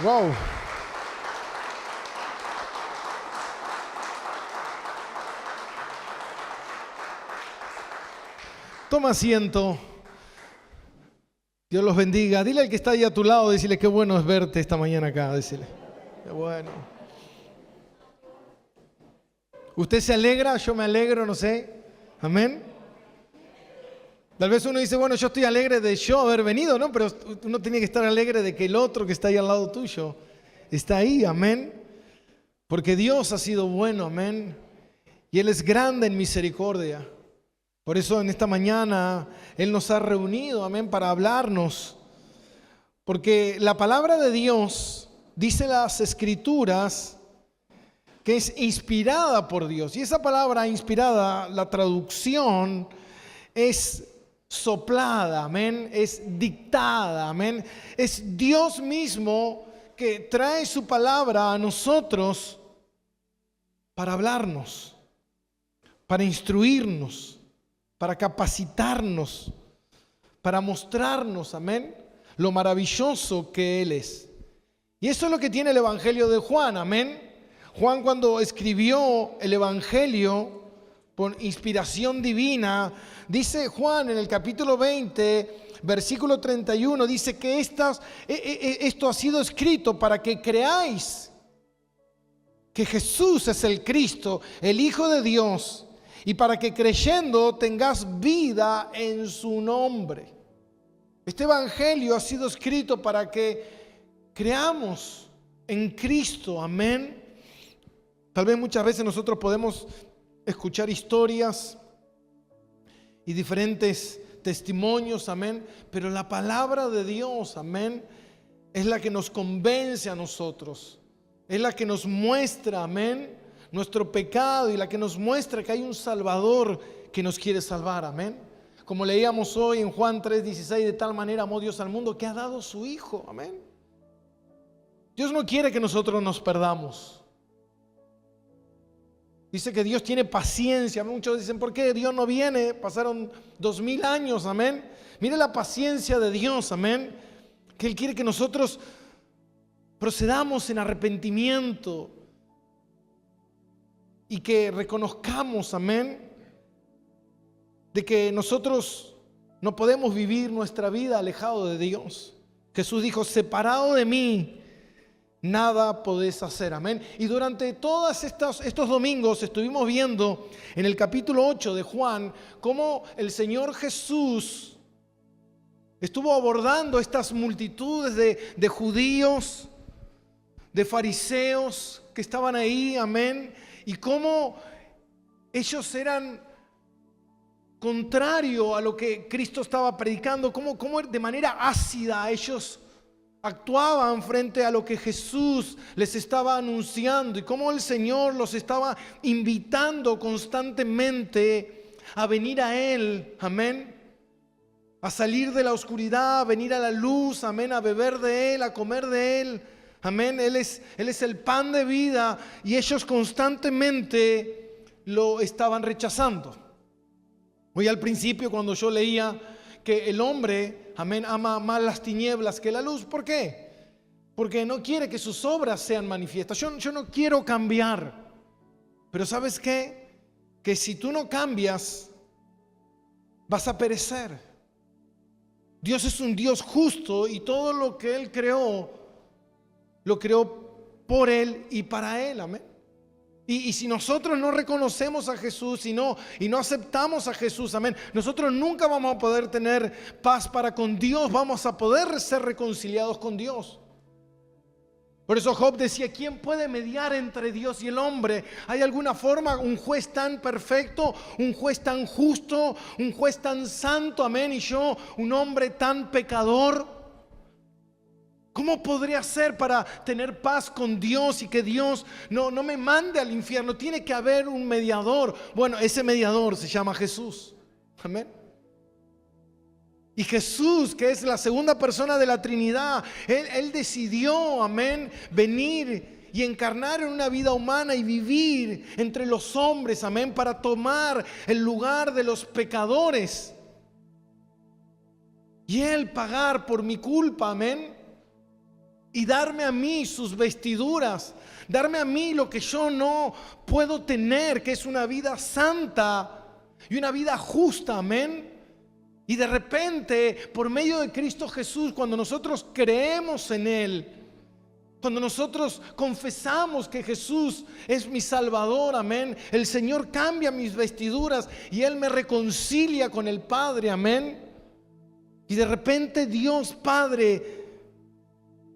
Wow. Toma asiento. Dios los bendiga. Dile al que está ahí a tu lado, decirle qué bueno es verte esta mañana acá. Decirle, qué bueno. ¿Usted se alegra? Yo me alegro, no sé. Amén. Tal vez uno dice, bueno, yo estoy alegre de yo haber venido, ¿no? Pero uno tiene que estar alegre de que el otro que está ahí al lado tuyo está ahí, amén. Porque Dios ha sido bueno, amén. Y Él es grande en misericordia. Por eso en esta mañana Él nos ha reunido, amén, para hablarnos. Porque la palabra de Dios, dice las Escrituras, que es inspirada por Dios. Y esa palabra inspirada, la traducción es soplada, amén, es dictada, amén. Es Dios mismo que trae su palabra a nosotros para hablarnos, para instruirnos, para capacitarnos, para mostrarnos, amén, lo maravilloso que Él es. Y eso es lo que tiene el Evangelio de Juan, amén. Juan, cuando escribió el Evangelio por inspiración divina, dice Juan en el capítulo 20, versículo 31, dice que esto ha sido escrito para que creáis que Jesús es el Cristo, el Hijo de Dios, y para que creyendo tengas vida en su nombre. Este Evangelio ha sido escrito para que creamos en Cristo, amén. Tal vez muchas veces nosotros podemos escuchar historias y diferentes testimonios, amén, pero la palabra de Dios, amén, es la que nos convence a nosotros, es la que nos muestra, amén, nuestro pecado y la que nos muestra que hay un Salvador que nos quiere salvar, amén. Como leíamos hoy en Juan 3:16, de tal manera amó Dios al mundo que ha dado su Hijo, amén. Dios no quiere que nosotros nos perdamos. Dice que Dios tiene paciencia. Muchos dicen, ¿por qué Dios no viene? Pasaron 2000 años, amén. Mire la paciencia de Dios, amén. Que Él quiere que nosotros procedamos en arrepentimiento y que reconozcamos, amén, de que nosotros no podemos vivir nuestra vida alejado de Dios. Jesús dijo, separado de mí, nada podés hacer, amén. Y durante todos estos domingos estuvimos viendo en el capítulo 8 de Juan cómo el Señor Jesús estuvo abordando estas multitudes de judíos, de fariseos que estaban ahí, amén. Y cómo ellos eran contrario a lo que Cristo estaba predicando, cómo de manera ácida ellos actuaban frente a lo que Jesús les estaba anunciando y cómo el Señor los estaba invitando constantemente a venir a Él, amén, a salir de la oscuridad, a venir a la luz, amén, a beber de Él, a comer de Él, amén. Él es el pan de vida y ellos constantemente lo estaban rechazando. Hoy al principio, cuando yo leía que el hombre, amén, ama más las tinieblas que la luz. ¿Por qué? Porque no quiere que sus obras sean manifiestas. Yo no quiero cambiar. Pero ¿sabes qué? Que si tú no cambias, vas a perecer. Dios es un Dios justo y todo lo que Él creó, lo creó por Él y para Él, amén. Y si nosotros no reconocemos a Jesús y no aceptamos a Jesús, amén, nosotros nunca vamos a poder tener paz para con Dios, vamos a poder ser reconciliados con Dios. Por eso Job decía, ¿quién puede mediar entre Dios y el hombre? ¿Hay alguna forma, un juez tan perfecto, un juez tan justo, un juez tan santo, amén, y yo, un hombre tan pecador? ¿Cómo podría ser para tener paz con Dios y que Dios no me mande al infierno? Tiene que haber un mediador. Bueno, ese mediador se llama Jesús. Amén. Y Jesús, que es la segunda persona de la Trinidad, Él decidió, amén, venir y encarnar en una vida humana y vivir entre los hombres, amén, para tomar el lugar de los pecadores. Y Él pagar por mi culpa, amén. y darme a mí sus vestiduras, darme a mí lo que yo no puedo tener, que es una vida santa y una vida justa, amén. Y de repente, por medio de Cristo Jesús, cuando nosotros creemos en Él, cuando nosotros confesamos que Jesús es mi Salvador, amén, el Señor cambia mis vestiduras y Él me reconcilia con el Padre, amén. Y de repente Dios Padre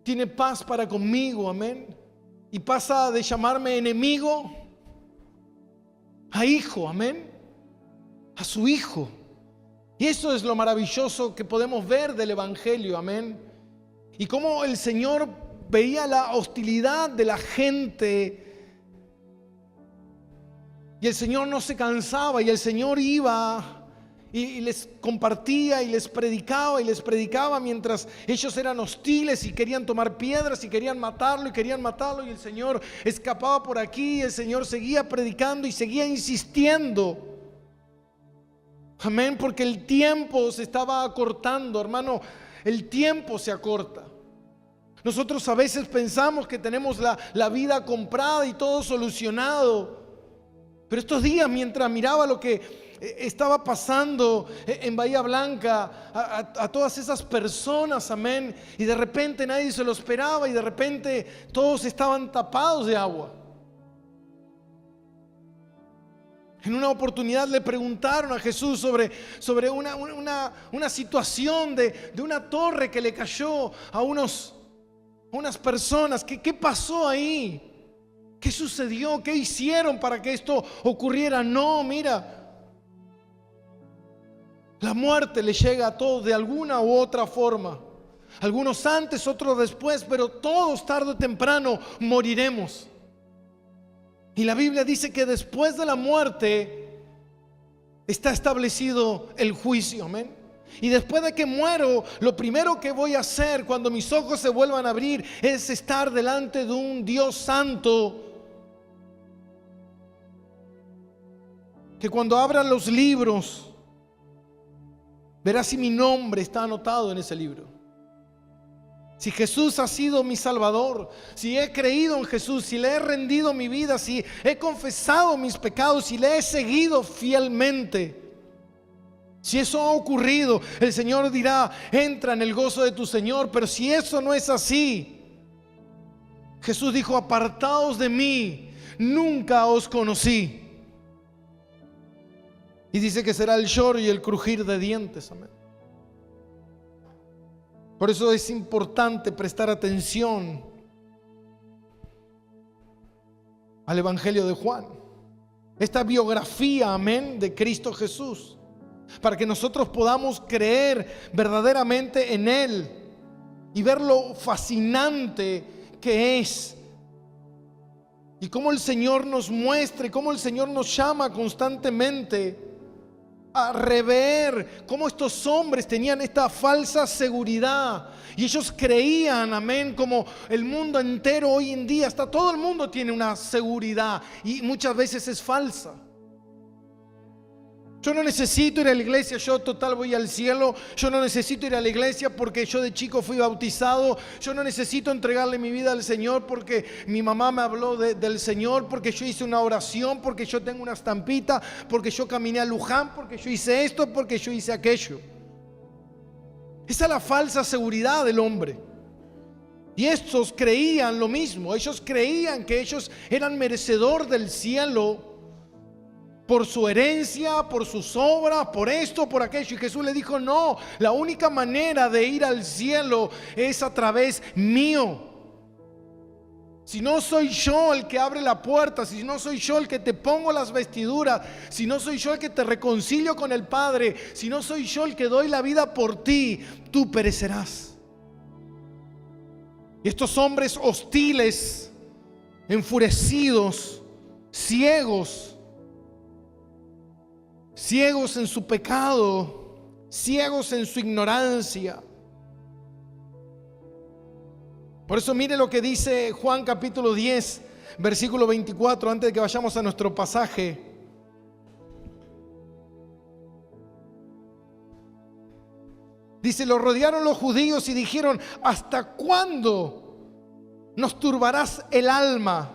tiene paz para conmigo, amén. Y pasa de llamarme enemigo a hijo, amén, a su hijo. Y eso es lo maravilloso que podemos ver del Evangelio, amén. Y cómo el Señor veía la hostilidad de la gente y el Señor no se cansaba, y el Señor iba y les compartía y les predicaba mientras ellos eran hostiles y querían tomar piedras y querían matarlo y el Señor escapaba por aquí y el Señor seguía predicando y seguía insistiendo. Amén, porque el tiempo se estaba acortando, hermano, el tiempo se acorta. Nosotros a veces pensamos que tenemos la vida comprada y todo solucionado. Pero estos días, mientras miraba lo que estaba pasando en Bahía Blanca, a todas esas personas, amén, y de repente nadie se lo esperaba y de repente todos estaban tapados de agua. En una oportunidad le preguntaron a Jesús sobre una situación de una torre que le cayó a unas personas. ¿Qué pasó ahí? ¿Qué sucedió? ¿Qué hicieron para que esto ocurriera? No, mira, la muerte le llega a todos de alguna u otra forma. Algunos antes, otros después, pero todos tarde o temprano moriremos. Y la Biblia dice que después de la muerte está establecido el juicio, amén. Y después de que muero, lo primero que voy a hacer cuando mis ojos se vuelvan a abrir es estar delante de un Dios santo, que cuando abran los libros verá si mi nombre está anotado en ese libro. Si Jesús ha sido mi Salvador, si he creído en Jesús, si le he rendido mi vida, si he confesado mis pecados, si le he seguido fielmente. Si eso ha ocurrido, el Señor dirá: entra en el gozo de tu Señor. Pero si eso no es así, Jesús dijo: apartaos de mí, nunca os conocí. Y dice que será el lloro y el crujir de dientes, amén. Por eso es importante prestar atención al Evangelio de Juan, esta biografía, amén, de Cristo Jesús, para que nosotros podamos creer verdaderamente en Él y ver lo fascinante que es, y cómo el Señor nos muestra y cómo el Señor nos llama constantemente a rever cómo estos hombres tenían esta falsa seguridad y ellos creían, amén, como el mundo entero hoy en día, hasta todo el mundo tiene una seguridad y muchas veces es falsa. Yo no necesito ir a la iglesia, yo total voy al cielo. Yo no necesito ir a la iglesia porque yo de chico fui bautizado. Yo no necesito entregarle mi vida al Señor porque mi mamá me habló del Señor, porque yo hice una oración, porque yo tengo una estampita, porque yo caminé a Luján, porque yo hice esto, porque yo hice aquello. Esa es la falsa seguridad del hombre. Y estos creían lo mismo. Ellos creían que ellos eran merecedor del cielo por su herencia, por sus obras, por esto, por aquello. Y Jesús le dijo: no, la única manera de ir al cielo es a través mío. Si no soy yo el que abre la puerta, si no soy yo el que te pongo las vestiduras, si no soy yo el que te reconcilio con el Padre, si no soy yo el que doy la vida por ti, tú perecerás. Y estos hombres hostiles, enfurecidos, ciegos en su pecado, ciegos en su ignorancia. Por eso mire lo que dice Juan capítulo 10, versículo 24, antes de que vayamos a nuestro pasaje. Dice: lo rodearon los judíos y dijeron: ¿hasta cuándo nos turbarás el alma.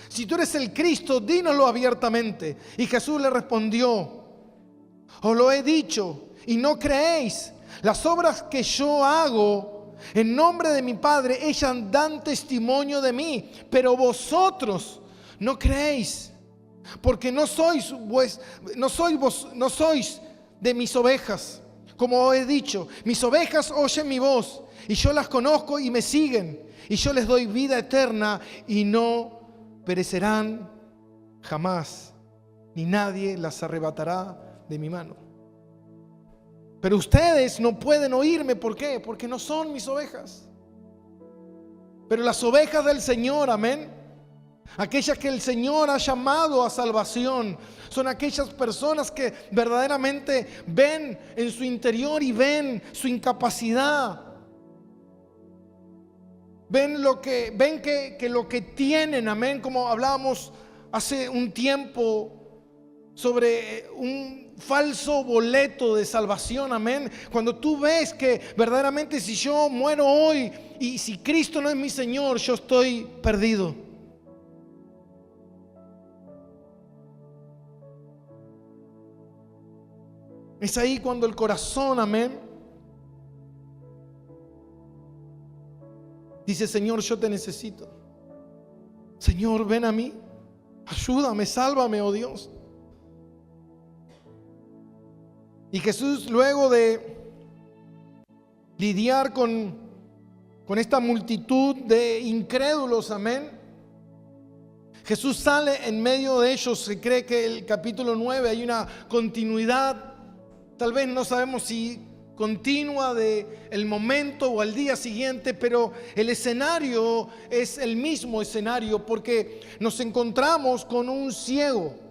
Si tú eres el Cristo, dínoslo abiertamente. Y Jesús le respondió: os lo he dicho y no creéis. Las obras que yo hago en nombre de mi Padre, ellas dan testimonio de mí, pero vosotros no creéis, porque no sois de mis ovejas. Como os he dicho, mis ovejas oyen mi voz, y yo las conozco y me siguen, y yo les doy vida eterna y no perecerán jamás, ni nadie las arrebatará de mi mano. Pero ustedes no pueden oírme. ¿Por qué? Porque no son mis ovejas. Pero las ovejas del Señor, amén, aquellas que el Señor ha llamado a salvación, son aquellas personas que verdaderamente ven en su interior y ven su incapacidad. Ven que lo que tienen, amén, como hablábamos hace un tiempo sobre un falso boleto de salvación, amén. Cuando tú ves que verdaderamente si yo muero hoy y si Cristo no es mi Señor, yo estoy perdido. Es ahí cuando el corazón, amén, dice: Señor, yo te necesito. Señor, ven a mí. Ayúdame, sálvame, oh Dios. Y Jesús, luego de lidiar con esta multitud de incrédulos, amén, Jesús sale en medio de ellos. Se cree que el capítulo 9 hay una continuidad, tal vez no sabemos si continua de el momento o al día siguiente, pero el escenario es el mismo escenario, porque nos encontramos con un ciego.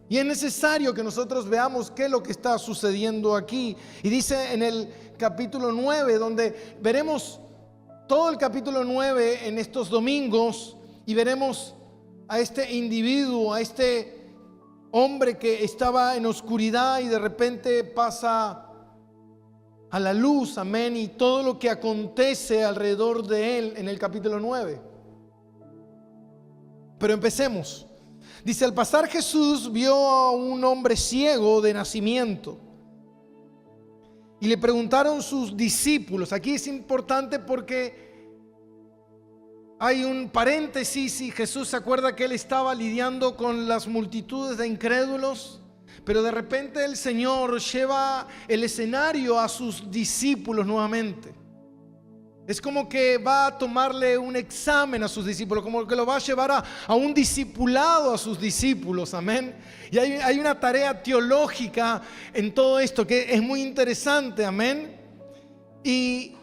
Y es necesario que nosotros veamos qué es lo que está sucediendo aquí. Y dice en el capítulo 9, donde veremos todo el capítulo 9 en estos domingos, y veremos a este individuo, a este hombre que estaba en oscuridad y de repente pasa a la luz, amén, y todo lo que acontece alrededor de él en el capítulo 9. Pero empecemos. Dice: al pasar Jesús vio a un hombre ciego de nacimiento, y le preguntaron sus discípulos. Aquí es importante porque hay un paréntesis, y Jesús se acuerda que él estaba lidiando con las multitudes de incrédulos, pero de repente el Señor lleva el escenario a sus discípulos nuevamente. Es como que va a tomarle un examen a sus discípulos, como que lo va a llevar a un discipulado a sus discípulos, amén. Y hay una tarea teológica en todo esto que es muy interesante, amén. Y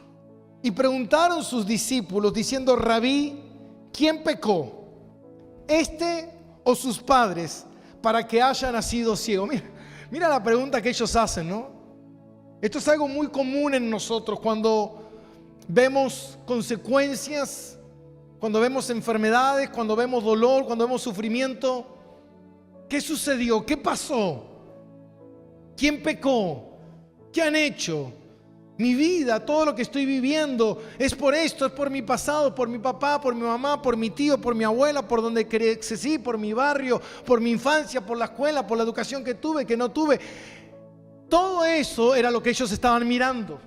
preguntaron sus discípulos diciendo: Rabí, ¿quién pecó, este o sus padres, para que haya nacido ciego? Mira la pregunta que ellos hacen, ¿no? Esto es algo muy común en nosotros cuando vemos consecuencias, cuando vemos enfermedades, cuando vemos dolor, cuando vemos sufrimiento. ¿Qué sucedió? ¿Qué pasó? ¿Quién pecó? ¿Qué han hecho? Mi vida, todo lo que estoy viviendo es por esto, es por mi pasado, por mi papá, por mi mamá, por mi tío, por mi abuela, por donde crecí, por mi barrio, por mi infancia, por la escuela, por la educación que tuve, que no tuve. Todo eso era lo que ellos estaban mirando.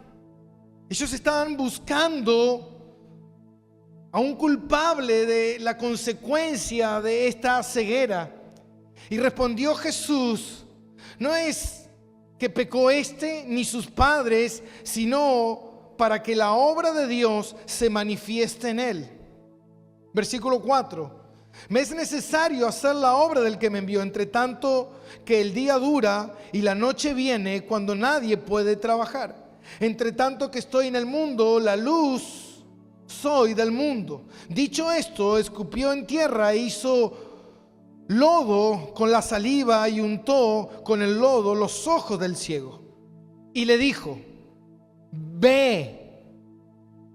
Ellos estaban buscando a un culpable de la consecuencia de esta ceguera. Y respondió Jesús: no es que pecó este ni sus padres, sino para que la obra de Dios se manifieste en él. Versículo 4: me es necesario hacer la obra del que me envió, entre tanto que el día dura y la noche viene cuando nadie puede trabajar. Entre tanto que estoy en el mundo, la luz soy del mundo. Dicho esto, escupió en tierra e hizo lodo con la saliva y untó con el lodo los ojos del ciego. Y le dijo: ve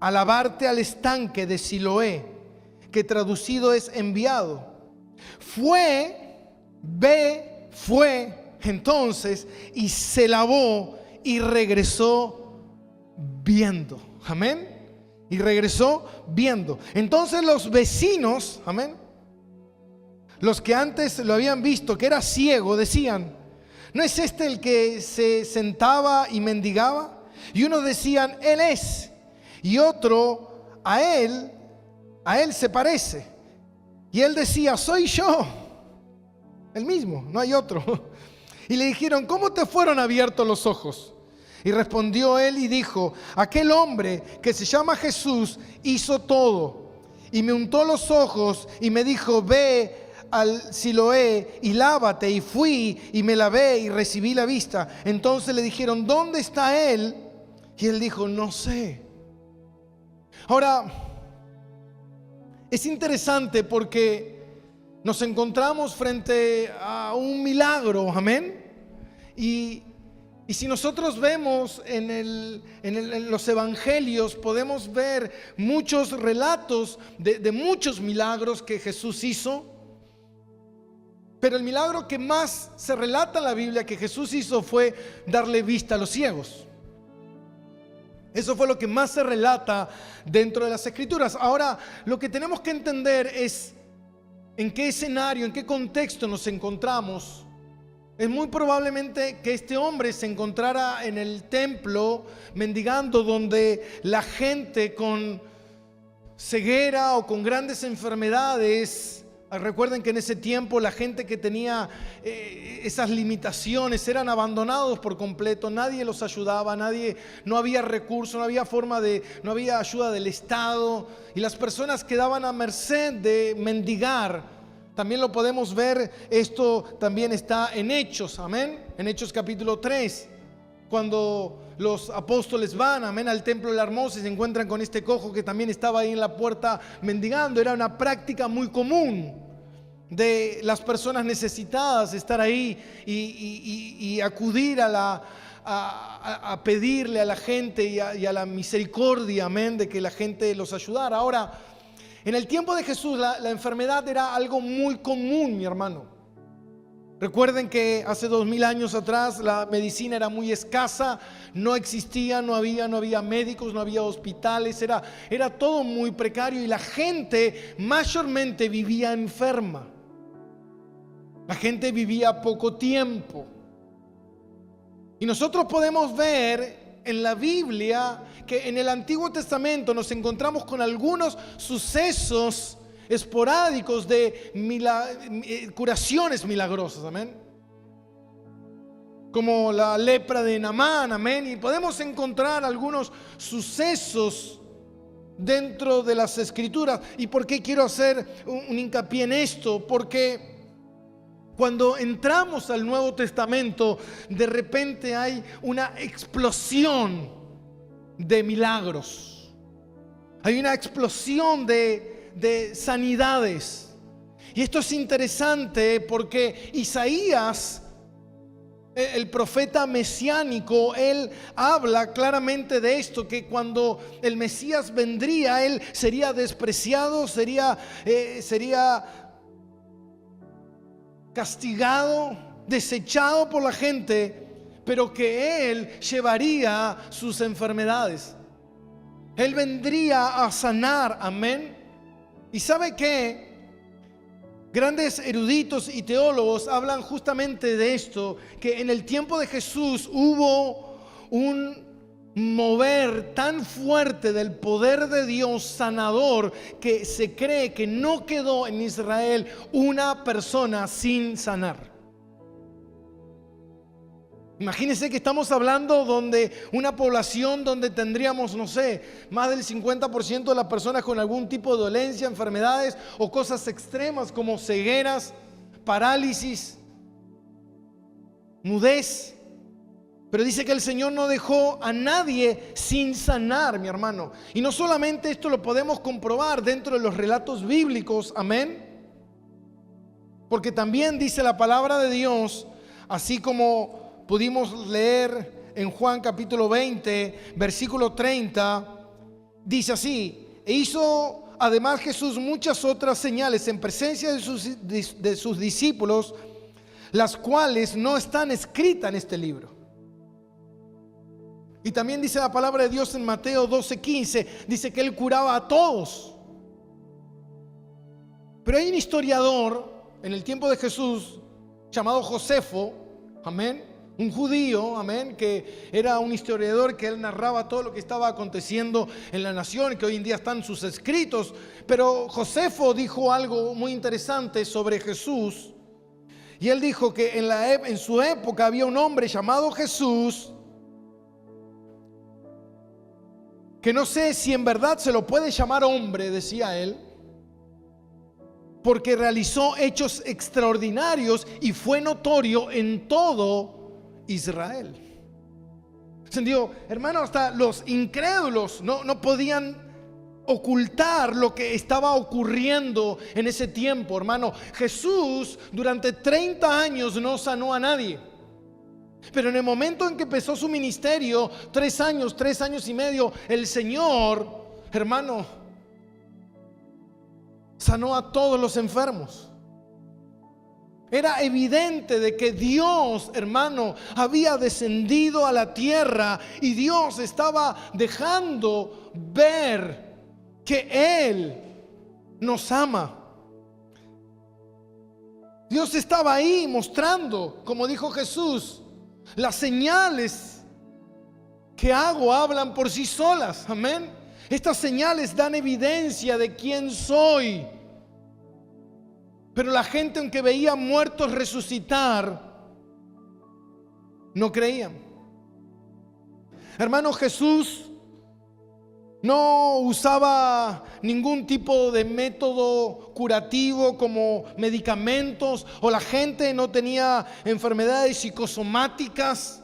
a lavarte al estanque de Siloé, que traducido es enviado. Fue entonces y se lavó y regresó viendo. Amén. Y regresó viendo. Entonces los vecinos, amén, los que antes lo habían visto, que era ciego, decían: ¿no es este el que se sentaba y mendigaba? Y unos decían: él es. Y otro: a él se parece. Y él decía: soy yo, el mismo, no hay otro. Y le dijeron: ¿cómo te fueron abiertos los ojos? Y respondió él y dijo: aquel hombre que se llama Jesús hizo todo, y me untó los ojos y me dijo: ve al Siloé y lávate. Y fui y me lavé y recibí la vista. Entonces le dijeron: ¿dónde está él? Y él dijo: no sé. Ahora, es interesante porque nos encontramos frente a un milagro, amén. Y si nosotros vemos en los evangelios, podemos ver muchos relatos de muchos milagros que Jesús hizo. Pero el milagro que más se relata en la Biblia que Jesús hizo fue darle vista a los ciegos. Eso fue lo que más se relata dentro de las Escrituras. Ahora, lo que tenemos que entender es en qué escenario, en qué contexto nos encontramos. Es muy probablemente que este hombre se encontrara en el templo mendigando, donde la gente con ceguera o con grandes enfermedades, recuerden que en ese tiempo la gente que tenía esas limitaciones eran abandonados por completo. Nadie los ayudaba, no había recursos, no había ayuda del Estado, y las personas quedaban a merced de mendigar. También lo podemos ver, esto también está en Hechos, amén, en Hechos capítulo 3, cuando los apóstoles van, amén, al templo de la Hermosa y se encuentran con este cojo que también estaba ahí en la puerta mendigando. Era una práctica muy común de las personas necesitadas estar ahí y acudir a pedirle a la gente y a la misericordia, amén, de que la gente los ayudara. Ahora, en el tiempo de Jesús la enfermedad era algo muy común, mi hermano. Recuerden que hace 2000 años atrás la medicina era muy escasa, no existía, no había médicos, no había hospitales, era todo muy precario y la gente mayormente vivía enferma. La gente vivía poco tiempo. Y nosotros podemos ver en la Biblia que en el Antiguo Testamento nos encontramos con algunos sucesos esporádicos de curaciones milagrosas, amén, como la lepra de Naamán, amén. Y podemos encontrar algunos sucesos dentro de las Escrituras. ¿Y por qué quiero hacer un hincapié en esto? Porque cuando entramos al Nuevo Testamento, de repente hay una explosión de milagros. Hay una explosión de sanidades. Y esto es interesante porque Isaías, el profeta mesiánico, él habla claramente de esto, que cuando el Mesías vendría, él sería despreciado, sería castigado, desechado por la gente, pero que él llevaría sus enfermedades. Él vendría a sanar, amén. ¿Y sabe qué? Grandes eruditos y teólogos hablan justamente de esto, que en el tiempo de Jesús hubo un mover tan fuerte del poder de Dios sanador que se cree que no quedó en Israel una persona sin sanar. Imagínense que estamos hablando donde una población donde tendríamos, no sé, más del 50% de las personas con algún tipo de dolencia, enfermedades o cosas extremas como cegueras, parálisis, mudez. Pero dice que el Señor no dejó a nadie sin sanar, mi hermano. Y no solamente esto lo podemos comprobar dentro de los relatos bíblicos, amén. Porque también dice la palabra de Dios, así como pudimos leer en Juan capítulo 20, versículo 30, dice así: e hizo además Jesús muchas otras señales en presencia de sus discípulos, las cuales no están escritas en este libro. Y también dice la palabra de Dios en Mateo 12:15, dice que Él curaba a todos. Pero hay un historiador en el tiempo de Jesús llamado Josefo, amén, un judío, amén, que era un historiador, que él narraba todo lo que estaba aconteciendo en la nación, que hoy en día están sus escritos. Pero Josefo dijo algo muy interesante sobre Jesús, y él dijo que en su época había un hombre llamado Jesús, que no sé si en verdad se lo puede llamar hombre, decía él, porque realizó hechos extraordinarios y fue notorio en todo Israel. ¿Entendió? Hermano, hasta los incrédulos no podían ocultar lo que estaba ocurriendo en ese tiempo, hermano. Jesús durante 30 años no sanó a nadie. Pero en el momento en que empezó su ministerio, 3 años y medio, el Señor, hermano, sanó a todos los enfermos. Era evidente de que Dios, hermano, había descendido a la tierra y Dios estaba dejando ver que Él nos ama. Dios estaba ahí mostrando, como dijo Jesús, las señales que hago hablan por sí solas. Amén. Estas señales dan evidencia de quién soy. Pero la gente, aunque veía muertos resucitar, no creían. Hermano, Jesús no usaba ningún tipo de método curativo como medicamentos, o la gente no tenía enfermedades psicosomáticas.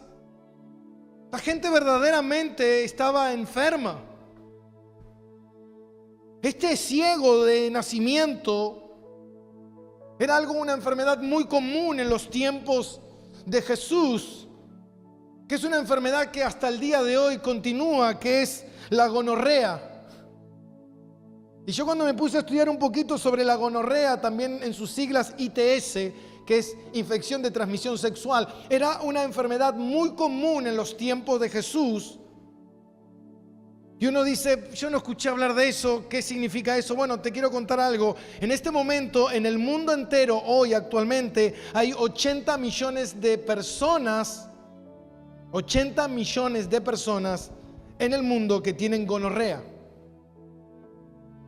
La gente verdaderamente estaba enferma. Este ciego de nacimiento era una enfermedad muy común en los tiempos de Jesús, que es una enfermedad que hasta el día de hoy continúa, que es la gonorrea. Y yo cuando me puse a estudiar un poquito sobre la gonorrea, también en sus siglas ITS, que es infección de transmisión sexual, era una enfermedad muy común en los tiempos de Jesús. Y uno dice, yo no escuché hablar de eso, ¿qué significa eso? Bueno, te quiero contar algo. En este momento, en el mundo entero, hoy actualmente, hay 80 millones de personas, 80 millones de personas en el mundo que tienen gonorrea.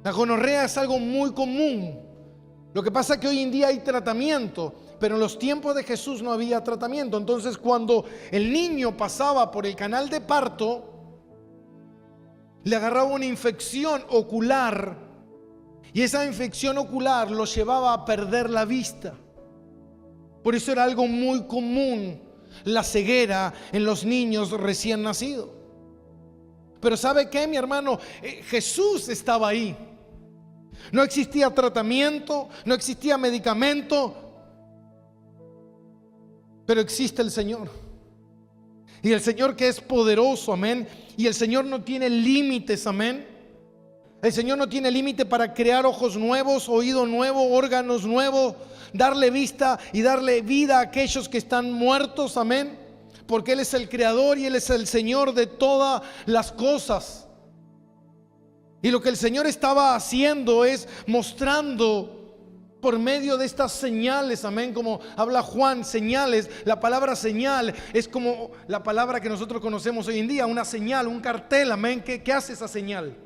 La gonorrea es algo muy común. Lo que pasa es que hoy en día hay tratamiento, pero en los tiempos de Jesús no había tratamiento. Entonces, cuando el niño pasaba por el canal de parto, le agarraba una infección ocular, y esa infección ocular lo llevaba a perder la vista. Por eso era algo muy común la ceguera en los niños recién nacidos. Pero ¿sabe qué, mi hermano? Jesús estaba ahí. No existía tratamiento, no existía medicamento, pero existe el Señor. Y el Señor que es poderoso, amén. Y el Señor no tiene límites, amén. El Señor no tiene límite para crear ojos nuevos, oído nuevo, órganos nuevos, darle vista y darle vida a aquellos que están muertos, amén. Porque Él es el creador y Él es el Señor de todas las cosas. Y lo que el Señor estaba haciendo es mostrando por medio de estas señales, amén, como habla Juan, señales. La palabra señal es como la palabra que nosotros conocemos hoy en día, una señal, un cartel, amén. ¿Qué hace esa señal?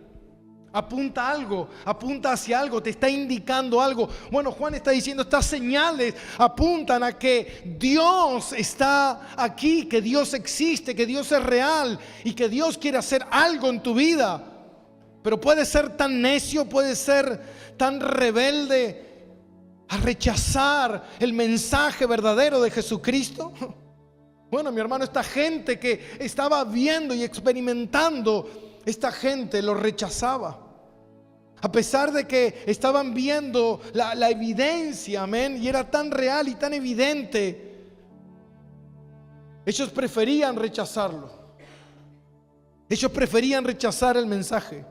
Apunta algo, apunta hacia algo, te está indicando algo. Bueno, Juan está diciendo, estas señales apuntan a que Dios está aquí, que Dios existe, que Dios es real y que Dios quiere hacer algo en tu vida. Pero puede ser tan necio, puede ser tan rebelde a rechazar el mensaje verdadero de Jesucristo. Bueno, mi hermano, esta gente que estaba viendo y experimentando, esta gente lo rechazaba. A pesar de que estaban viendo la evidencia, amén, y era tan real y tan evidente, ellos preferían rechazarlo. Ellos preferían rechazar el mensaje.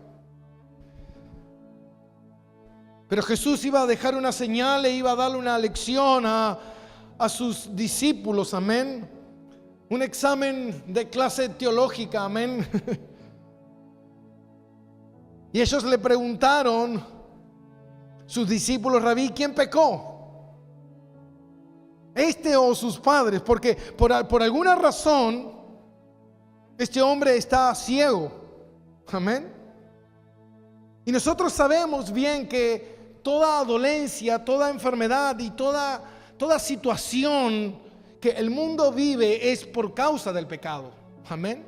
Pero Jesús iba a dejar una señal e iba a darle una lección a sus discípulos, amén. un examen de clase teológica, amén. Y ellos le preguntaron, sus discípulos, Rabí, ¿quién pecó? ¿Este o sus padres? Porque por alguna razón este hombre está ciego, amén. Y nosotros sabemos bien que toda dolencia, toda enfermedad y toda situación que el mundo vive es por causa del pecado, amén.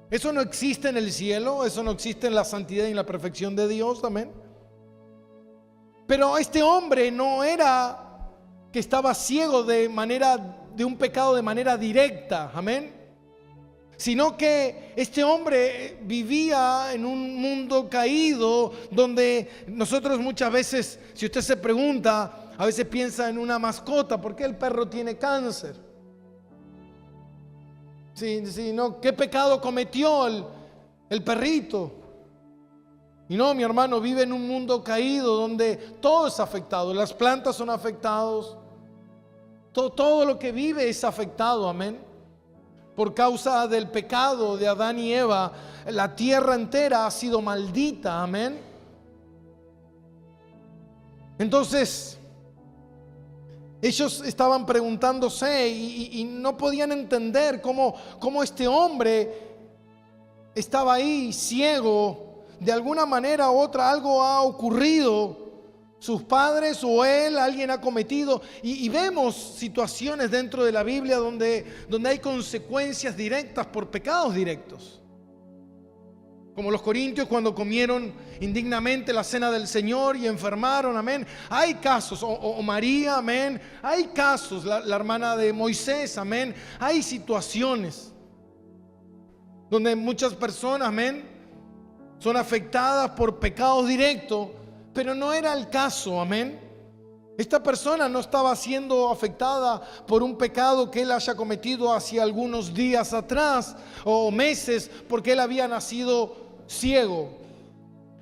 Eso no existe en el cielo, eso no existe en la santidad y en la perfección de Dios, amén. Pero este hombre no era que estaba ciego de un pecado de manera directa, amén. Sino que este hombre vivía en un mundo caído donde nosotros muchas veces, si usted se pregunta, a veces piensa en una mascota, ¿por qué el perro tiene cáncer? Sí, no, ¿qué pecado cometió el perrito? Y no, mi hermano, vive en un mundo caído donde todo es afectado, las plantas son afectadas, todo lo que vive es afectado, amén. Por causa del pecado de Adán y Eva, la tierra entera ha sido maldita, amén. Entonces, ellos estaban preguntándose y no podían entender cómo este hombre estaba ahí ciego. De alguna manera u otra algo ha ocurrido. Sus padres o él, alguien ha cometido. Y vemos situaciones dentro de la Biblia donde hay consecuencias directas por pecados directos. Como los corintios cuando comieron indignamente la cena del Señor y enfermaron, amén. Hay casos, o María, amén. Hay casos, la hermana de Moisés, amén. Hay situaciones donde muchas personas, amén, son afectadas por pecados directos, pero no era el caso, amén. Esta persona no estaba siendo afectada por un pecado que él haya cometido hace algunos días atrás o meses, porque él había nacido ciego.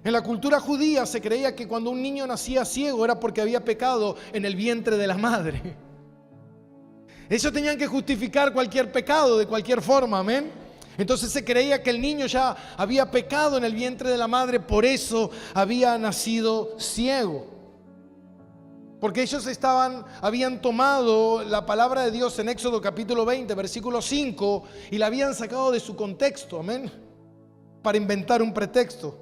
En la cultura judía se creía que cuando un niño nacía ciego era porque había pecado en el vientre de la madre. Ellos tenían que justificar cualquier pecado de cualquier forma, amén. Entonces se creía que el niño ya había pecado en el vientre de la madre, por eso había nacido ciego. Porque ellos habían tomado la palabra de Dios en Éxodo capítulo 20, versículo 5, y la habían sacado de su contexto, amén, para inventar un pretexto.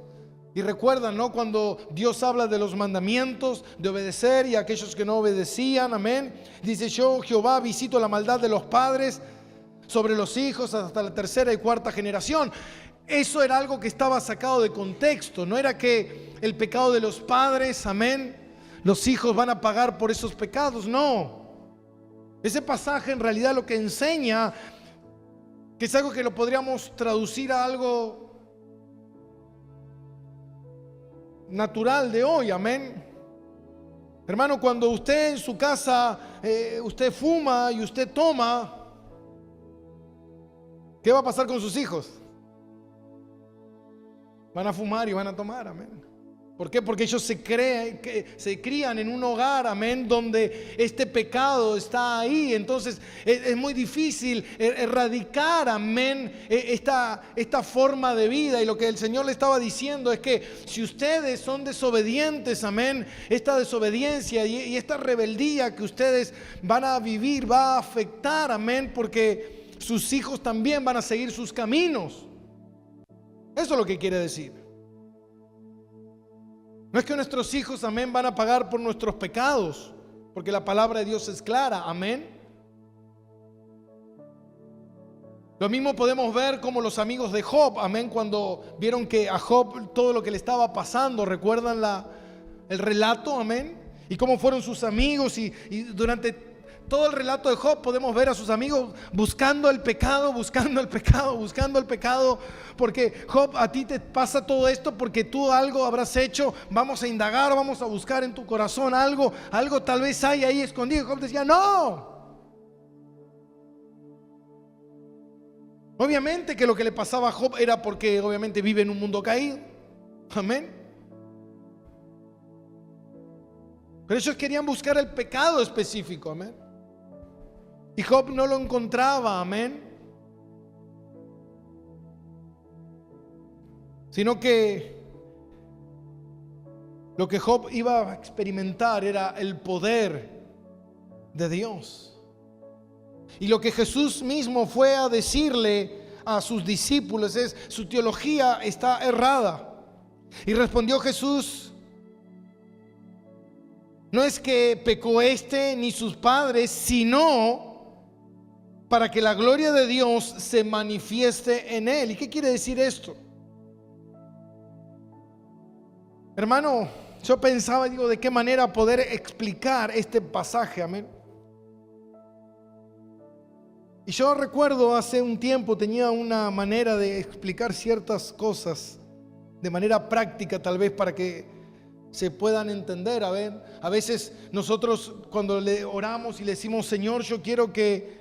Y recuerdan, ¿no?, cuando Dios habla de los mandamientos, de obedecer y a aquellos que no obedecían, amén. Dice: yo, Jehová, visito la maldad de los padres sobre los hijos hasta la tercera y cuarta generación. Eso era algo que estaba sacado de contexto. No era que el pecado de los padres, amén, los hijos van a pagar por esos pecados. No. Ese pasaje en realidad lo que enseña, que es algo que lo podríamos traducir a algo natural de hoy, amén. Hermano, cuando usted en su casa, usted fuma y usted toma, ¿qué va a pasar con sus hijos? Van a fumar y van a tomar, amén. ¿Por qué? Porque ellos se crían en un hogar, amén, donde este pecado está ahí. Entonces es muy difícil erradicar, amén, esta forma de vida. Y lo que el Señor le estaba diciendo es que si ustedes son desobedientes, amén, esta desobediencia y esta rebeldía que ustedes van a vivir va a afectar, amén, porque sus hijos también van a seguir sus caminos. Eso es lo que quiere decir. No es que nuestros hijos, amén, van a pagar por nuestros pecados, porque la palabra de Dios es clara, amén. Lo mismo podemos ver como los amigos de Job, amén, cuando vieron que a Job todo lo que le estaba pasando, ¿recuerdan el relato, amén? Y cómo fueron sus amigos y durante todo el relato de Job podemos ver a sus amigos buscando el pecado, porque Job, a ti te pasa todo esto porque tú algo habrás hecho. Vamos a indagar, vamos a buscar en tu corazón algo tal vez hay ahí escondido. Job decía: no. Obviamente que lo que le pasaba a Job era porque obviamente vive en un mundo caído, amén. Pero ellos querían buscar el pecado específico, amén. Y Job no lo encontraba, amén. Sino que lo que Job iba a experimentar era el poder de Dios. Y lo que Jesús mismo fue a decirle a sus discípulos es: su teología está errada. Y respondió Jesús: no es que pecó ni sus padres, sino para que la gloria de Dios se manifieste en él. ¿Y qué quiere decir esto? Hermano, yo pensaba, de qué manera poder explicar este pasaje, amén. Y yo recuerdo hace un tiempo tenía una manera de explicar ciertas cosas de manera práctica, tal vez para que se puedan entender. A veces nosotros cuando le oramos y le decimos: Señor, yo quiero que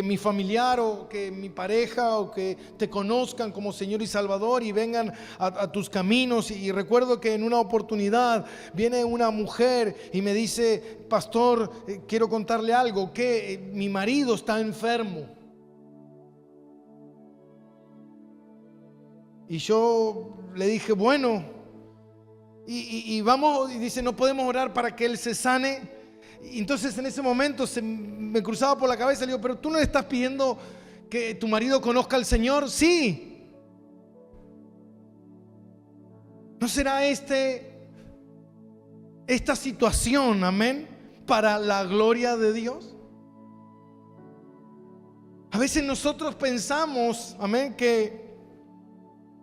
mi familiar o que mi pareja o que te conozcan como Señor y Salvador y vengan a tus caminos. Y recuerdo que en una oportunidad viene una mujer y me dice: pastor, quiero contarle algo, que mi marido está enfermo. Y yo le dije: bueno, y vamos. Y dice: no podemos orar para que él se sane. Y entonces en ese momento me cruzaba por la cabeza, le digo: pero tú no le estás pidiendo que tu marido conozca al Señor. Sí. ¿No será esta situación, amén, para la gloria de Dios? A veces nosotros pensamos, amén, que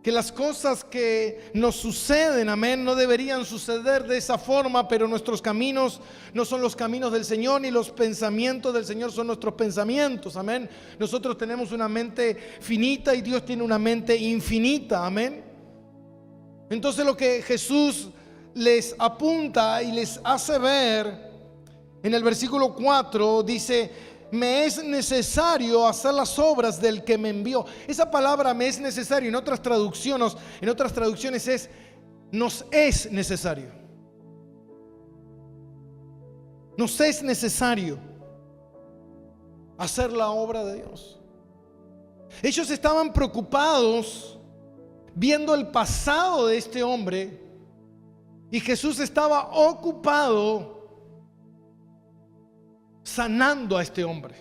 las cosas que nos suceden, amén, no deberían suceder de esa forma, pero nuestros caminos no son los caminos del Señor, ni los pensamientos del Señor son nuestros pensamientos, amén. Nosotros tenemos una mente finita y Dios tiene una mente infinita, amén. Entonces lo que Jesús les apunta y les hace ver en el versículo 4 dice: me es necesario hacer las obras del que me envió. Esa palabra "me es necesario" en otras traducciones es "nos es necesario". Nos es necesario hacer la obra de Dios. Ellos estaban preocupados viendo el pasado de este hombre y Jesús estaba ocupado sanando a este hombre.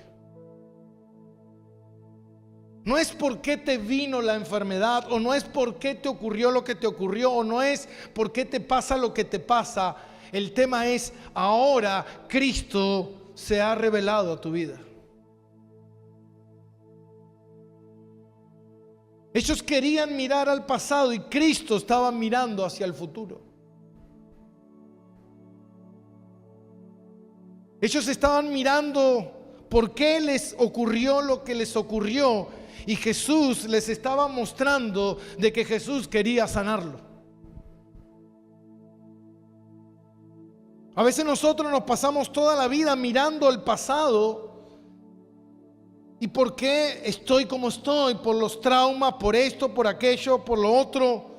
No es por qué te vino la enfermedad, o no es por qué te ocurrió lo que te ocurrió, o no es por qué te pasa lo que te pasa. El tema es: ahora Cristo se ha revelado a tu vida. Ellos querían mirar al pasado y Cristo estaba mirando hacia el futuro. Ellos estaban mirando por qué les ocurrió lo que les ocurrió, y Jesús les estaba mostrando de que Jesús quería sanarlo. A veces nosotros nos pasamos toda la vida mirando el pasado y por qué estoy como estoy, por los traumas, por esto, por aquello, por lo otro.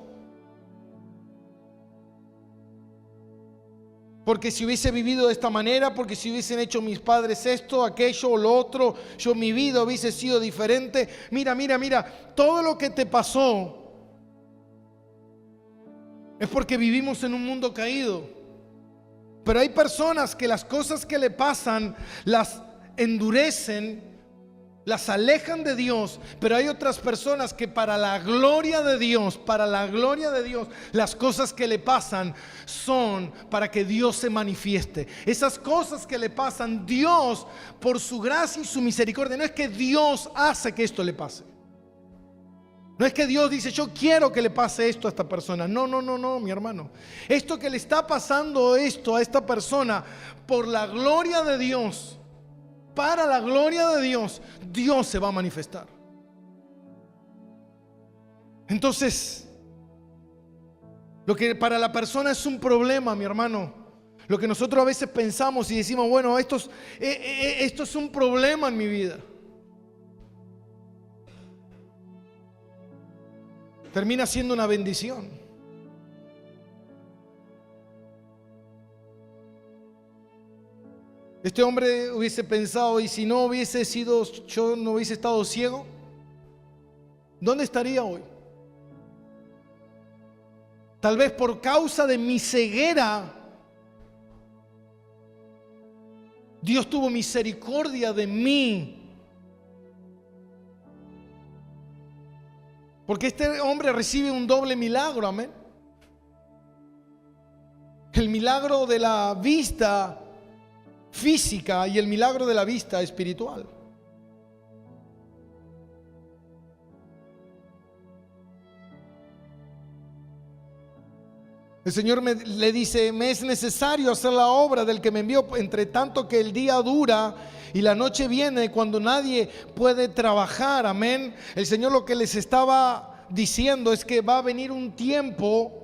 Porque si hubiese vivido de esta manera, porque si hubiesen hecho mis padres esto, aquello o lo otro, mi vida hubiese sido diferente. Mira, todo lo que te pasó es porque vivimos en un mundo caído. Pero hay personas que las cosas que le pasan las endurecen, las alejan de Dios, pero hay otras personas que para la gloria de Dios, las cosas que le pasan son para que Dios se manifieste. Esas cosas que le pasan, Dios, por su gracia y su misericordia, no es que Dios hace que esto le pase. No es que Dios dice: yo quiero que le pase esto a esta persona. No, mi hermano. Esto que le está pasando esto a esta persona, por la gloria de Dios, para la gloria de Dios, Dios se va a manifestar. Entonces, lo que para la persona es un problema, mi hermano, lo que nosotros a veces pensamos y decimos: bueno, esto es un problema en mi vida, termina siendo una bendición. Este hombre hubiese pensado, ¿y si no hubiese sido, yo no hubiese estado ciego? ¿Dónde estaría hoy? Tal vez por causa de mi ceguera, Dios tuvo misericordia de mí. Porque este hombre recibe un doble milagro, amén. El milagro de la vista física y el milagro de la vista espiritual. El Señor le dice, me es necesario hacer la obra del que me envió, entre tanto que el día dura y la noche viene cuando nadie puede trabajar, amén. El Señor lo que les estaba diciendo es que va a venir un tiempo.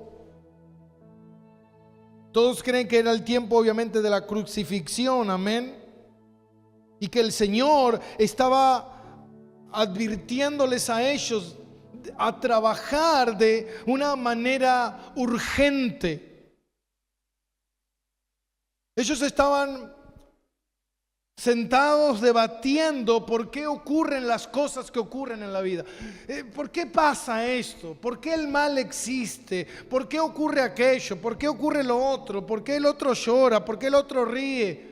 Todos creen que era el tiempo obviamente de la crucifixión, amén. Y que el Señor estaba advirtiéndoles a ellos a trabajar de una manera urgente. Ellos estaban sentados debatiendo por qué ocurren las cosas que ocurren en la vida. ¿Por qué pasa esto? ¿Por qué el mal existe? ¿Por qué ocurre aquello? ¿Por qué ocurre lo otro? ¿Por qué el otro llora? ¿Por qué el otro ríe?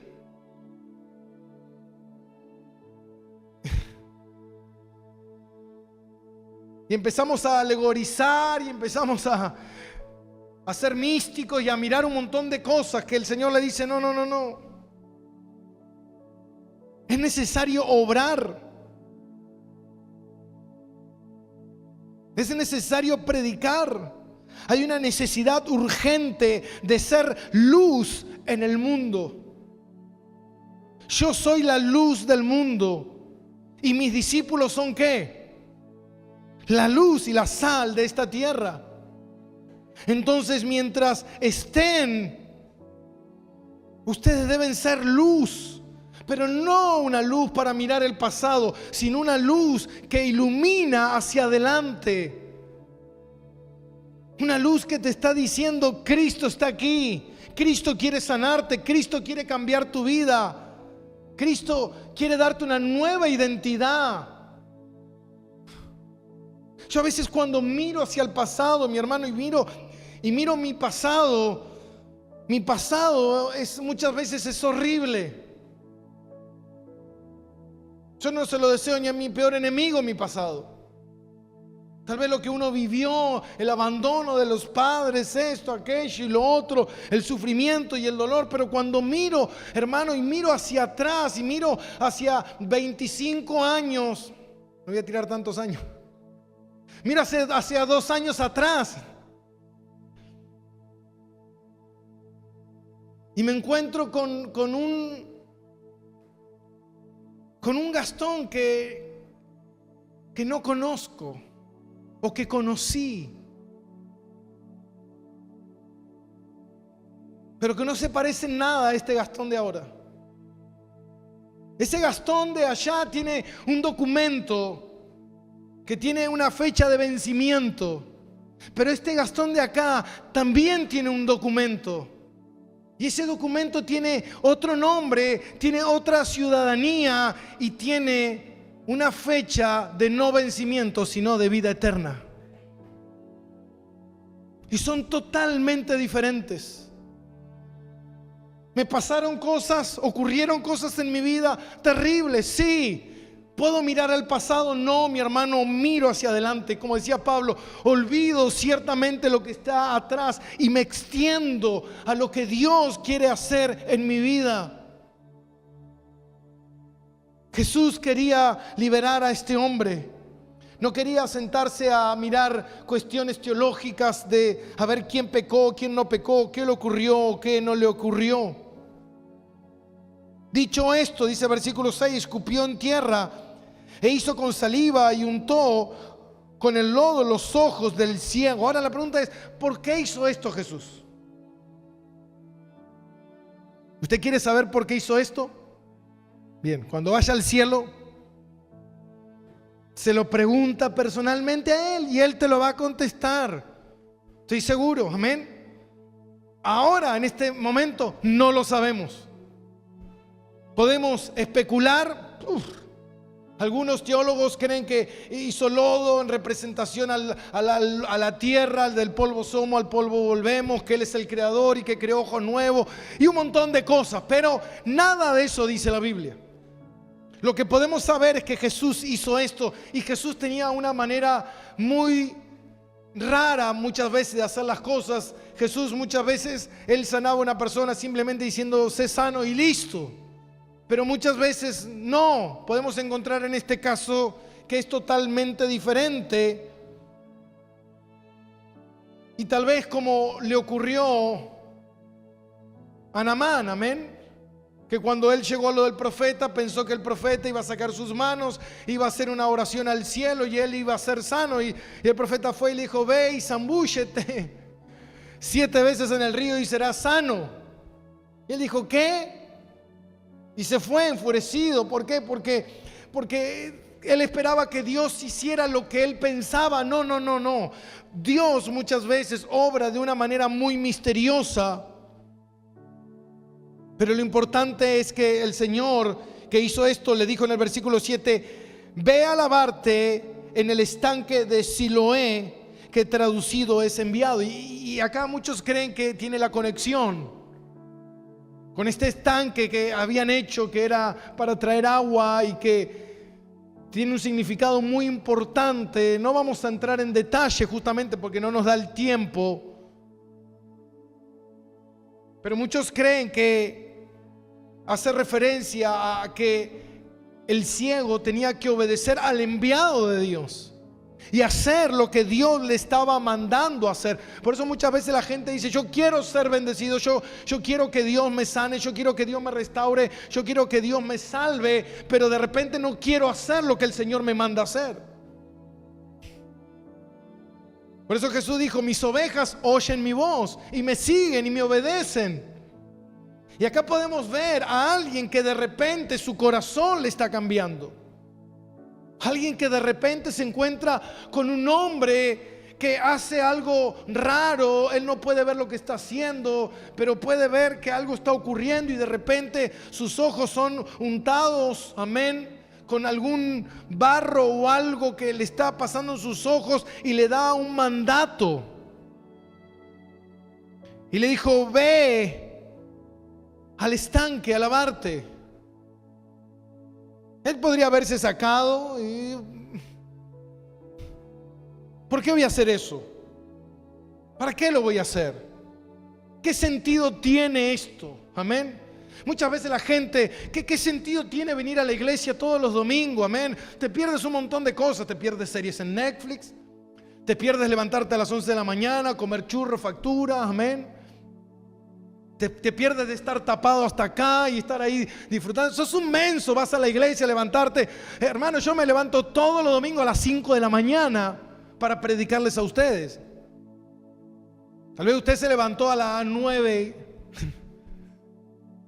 Y empezamos a alegorizar y empezamos a ser místicos y a mirar un montón de cosas que el Señor le dice, no, no, no, no. Es necesario obrar. Es necesario predicar. Hay una necesidad urgente de ser luz en el mundo. Yo soy la luz del mundo. ¿Y mis discípulos son qué? La luz y la sal de esta tierra. Entonces, mientras estén, ustedes deben ser luz, pero no una luz para mirar el pasado, sino una luz que ilumina hacia adelante. Una luz que te está diciendo, Cristo está aquí, Cristo quiere sanarte, Cristo quiere cambiar tu vida, Cristo quiere darte una nueva identidad. Yo a veces cuando miro hacia el pasado, mi hermano, y miro mi pasado es muchas veces es horrible. Yo no se lo deseo ni a mi peor enemigo mi pasado. Tal vez lo que uno vivió, el abandono de los padres, esto, aquello y lo otro, el sufrimiento y el dolor. Pero cuando miro, hermano, y miro hacia atrás y miro hacia 25 años, no voy a tirar tantos años. Mira hacia 2 años atrás y me encuentro con un Gastón que no conozco o que conocí, pero que no se parece en nada a este Gastón de ahora. Ese Gastón de allá tiene un documento que tiene una fecha de vencimiento, pero este Gastón de acá también tiene un documento, y ese documento tiene otro nombre, tiene otra ciudadanía y tiene una fecha de no vencimiento, sino de vida eterna. Y son totalmente diferentes. Me pasaron cosas, ocurrieron cosas en mi vida terribles, sí. ¿Puedo mirar al pasado? No, mi hermano, miro hacia adelante. Como decía Pablo, olvido ciertamente lo que está atrás y me extiendo a lo que Dios quiere hacer en mi vida. Jesús quería liberar a este hombre. No quería sentarse a mirar cuestiones teológicas de a ver quién pecó, quién no pecó, qué le ocurrió, qué no le ocurrió. Dicho esto, dice versículo 6, escupió en tierra e hizo con saliva y untó con el lodo los ojos del ciego. Ahora la pregunta es, ¿por qué hizo esto Jesús? ¿Usted quiere saber por qué hizo esto? Bien, cuando vaya al cielo, se lo pregunta personalmente a Él y Él te lo va a contestar. Estoy seguro, amén. Ahora, en este momento, no lo sabemos. Podemos especular. Algunos teólogos creen que hizo lodo en representación a la tierra, del polvo somos, al polvo volvemos, que Él es el creador y que creó ojos nuevos y un montón de cosas, pero nada de eso dice la Biblia. Lo que podemos saber es que Jesús hizo esto, y Jesús tenía una manera muy rara muchas veces de hacer las cosas. Jesús muchas veces, Él sanaba a una persona simplemente diciendo sé sano y listo. Pero muchas veces no. Podemos encontrar en este caso que es totalmente diferente. Y tal vez como le ocurrió a Naamán, amén, que cuando él llegó a lo del profeta, pensó que el profeta iba a sacar sus manos, iba a hacer una oración al cielo y él iba a ser sano. Y el profeta fue y le dijo: ve y zambúllete 7 veces en el río y serás sano. Y él dijo: ¿qué? Y se fue enfurecido. ¿Por qué? Porque él esperaba que Dios hiciera lo que él pensaba. No. Dios muchas veces obra de una manera muy misteriosa. Pero lo importante es que el Señor que hizo esto le dijo en el versículo 7: ve a lavarte en el estanque de Siloé, que traducido es enviado. Y acá muchos creen que tiene la conexión con este estanque que habían hecho, que era para traer agua y que tiene un significado muy importante. No vamos a entrar en detalle justamente porque no nos da el tiempo. Pero muchos creen que hace referencia a que el ciego tenía que obedecer al enviado de Dios y hacer lo que Dios le estaba mandando hacer. Por eso muchas veces la gente dice: yo quiero ser bendecido, yo quiero que Dios me sane, yo quiero que Dios me restaure, yo quiero que Dios me salve, pero de repente no quiero hacer lo que el Señor me manda hacer. Por eso Jesús dijo: mis ovejas oyen mi voz y me siguen y me obedecen. Y acá podemos ver a alguien que de repente su corazón le está cambiando. Alguien que de repente se encuentra con un hombre que hace algo raro. Él no puede ver lo que está haciendo, pero puede ver que algo está ocurriendo y de repente sus ojos son untados, amén, con algún barro o algo que le está pasando en sus ojos, y le da un mandato. Y le dijo: ve al estanque a lavarte. Él podría haberse sacado y... ¿por qué voy a hacer eso? ¿Para qué lo voy a hacer? ¿Qué sentido tiene esto? Amén. Muchas veces la gente, ¿qué sentido tiene venir a la iglesia todos los domingos? Amén. Te pierdes un montón de cosas. Te pierdes series en Netflix. Te pierdes levantarte a las 11 de la mañana, comer churros, facturas. Amén. Te pierdes de estar tapado hasta acá y estar ahí disfrutando. Sos un menso, vas a la iglesia a levantarte. Hermano, yo me levanto todos los domingos a las 5 de la mañana para predicarles a ustedes. Tal vez usted se levantó a las 9.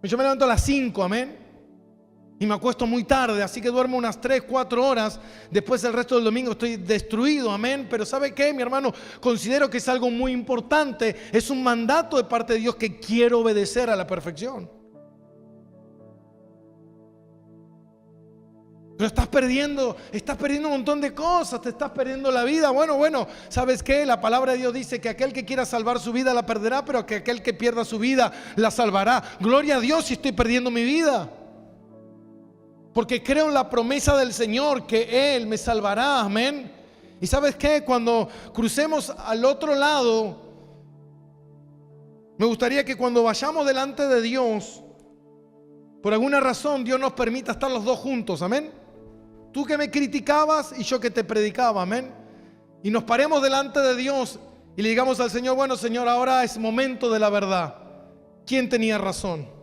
Yo me levanto a las 5, amén. Y me acuesto muy tarde, así que duermo unas 3, 4 horas. Después el resto del domingo estoy destruido, amén. Pero ¿sabe qué, mi hermano? Considero que es algo muy importante. Es un mandato de parte de Dios que quiero obedecer a la perfección. Pero estás perdiendo un montón de cosas, te estás perdiendo la vida. Bueno, ¿sabes qué? La palabra de Dios dice que aquel que quiera salvar su vida la perderá, pero que aquel que pierda su vida la salvará. Gloria a Dios si estoy perdiendo mi vida. Porque creo en la promesa del Señor que Él me salvará, amén. Y ¿sabes qué? Cuando crucemos al otro lado, me gustaría que cuando vayamos delante de Dios, por alguna razón Dios nos permita estar los dos juntos, amén. Tú que me criticabas y yo que te predicaba, amén. Y nos paremos delante de Dios y le digamos al Señor: bueno, Señor, ahora es momento de la verdad. ¿Quién tenía razón?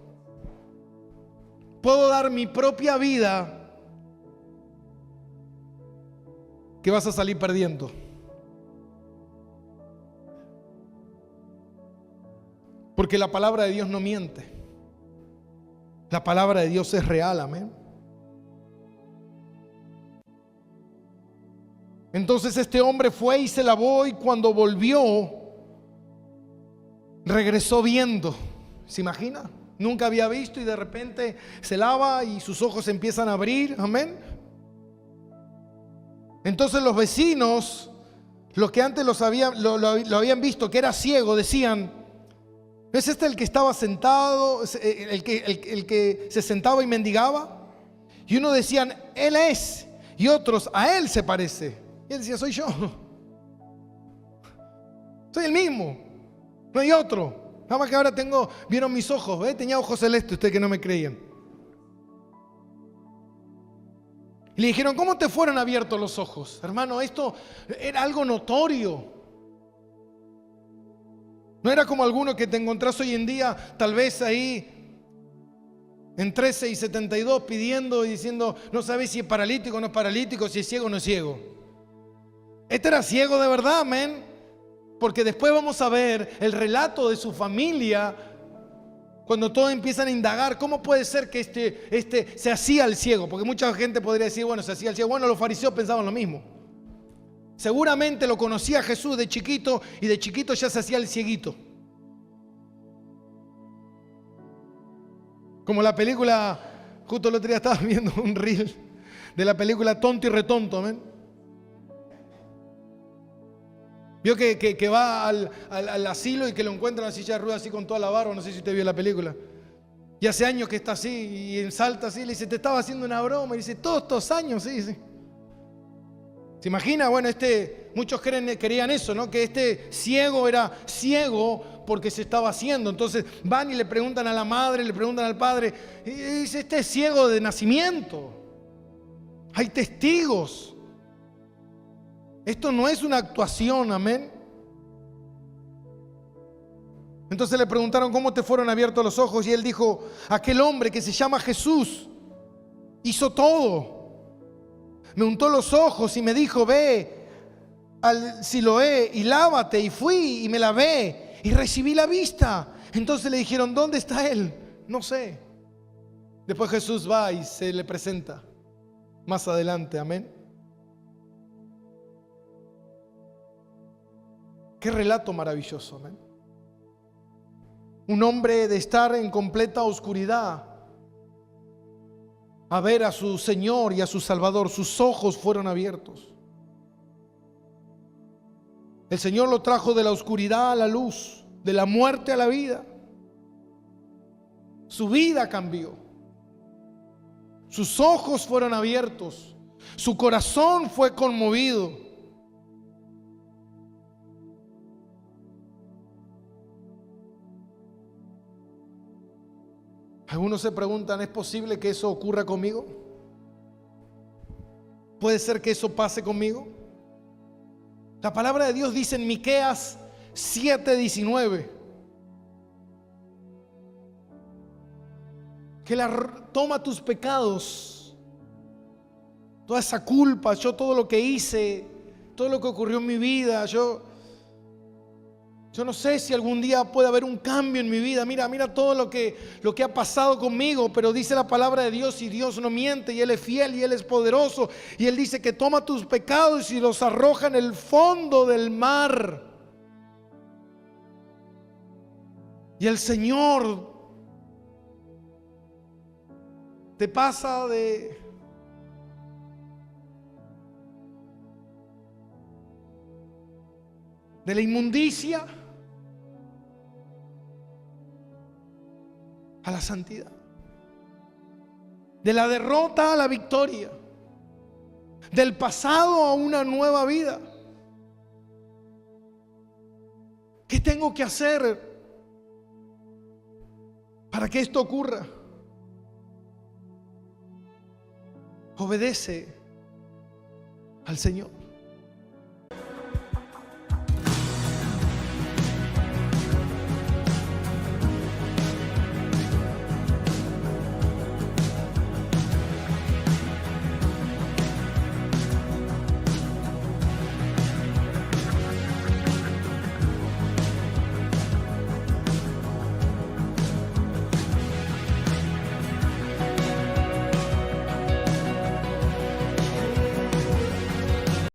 Puedo dar mi propia vida, que vas a salir perdiendo. Porque la palabra de Dios no miente. La palabra de Dios es real, amén. Entonces este hombre fue y se lavó, y cuando volvió, regresó viendo. ¿Se imagina? nunca había visto, y de repente se lava y sus ojos se empiezan a abrir. Amén. Entonces los vecinos, los que antes lo habían visto que era ciego, decían: ¿no es este el que estaba sentado, el que se sentaba y mendigaba? Y unos decían: él es. Y otros: a él se parece. Y él decía: soy yo. Soy el mismo. No hay otro. Nada más que ahora vieron mis ojos, tenía ojos celestes, ustedes que no me creían. Y le dijeron: ¿cómo te fueron abiertos los ojos? Hermano, esto era algo notorio. No era como alguno que te encontrás hoy en día, tal vez ahí en 13 y 72 pidiendo y diciendo: no sabes si es paralítico o no es paralítico, si es ciego o no es ciego. Este era ciego de verdad, amén. Porque después vamos a ver el relato de su familia, cuando todos empiezan a indagar cómo puede ser que este se hacía el ciego. Porque mucha gente podría decir: bueno, se hacía el ciego. Bueno, los fariseos pensaban lo mismo. Seguramente lo conocía Jesús de chiquito, y de chiquito ya se hacía el cieguito. Como la película, justo el otro día estaba viendo un reel de la película Tonto y Retonto, amén. Vio que va al asilo y que lo encuentra en la silla de ruedas así con toda la barba. No sé si usted vio la película. Y hace años que está así y en Salta así. Le dice: te estaba haciendo una broma. Y dice: todos estos años, sí. ¿Se imagina? Bueno, muchos querían eso, ¿no? Que este ciego era ciego porque se estaba haciendo. Entonces van y le preguntan a la madre, le preguntan al padre. Y dice: este es ciego de nacimiento. Hay testigos. Esto no es una actuación, amén. Entonces le preguntaron: ¿cómo te fueron abiertos los ojos? Y él dijo: aquel hombre que se llama Jesús hizo todo. Me untó los ojos y me dijo: ve al Siloé y lávate. Y fui y me lavé y recibí la vista. Entonces le dijeron: ¿dónde está él? No sé. Después Jesús va y se le presenta más adelante, amén. Qué relato maravilloso, amén. Un hombre de estar en completa oscuridad a ver a su Señor y a su Salvador. Sus ojos fueron abiertos. El Señor lo trajo de la oscuridad a la luz, de la muerte a la vida. Su vida cambió. Sus ojos fueron abiertos. Su corazón fue conmovido. Algunos se preguntan: ¿es posible que eso ocurra conmigo? ¿Puede ser que eso pase conmigo? La palabra de Dios dice en Miqueas 7:19 que toma tus pecados, toda esa culpa, todo lo que hice, todo lo que ocurrió en mi vida. Yo no sé si algún día puede haber un cambio en mi vida. Mira todo lo que ha pasado conmigo. Pero dice la palabra de Dios, y Dios no miente, y Él es fiel y Él es poderoso. Y Él dice que toma tus pecados y los arroja en el fondo del mar. Y el Señor te pasa de la inmundicia a la santidad, de la derrota a la victoria, del pasado a una nueva vida. ¿Qué tengo que hacer para que esto ocurra? Obedece al Señor.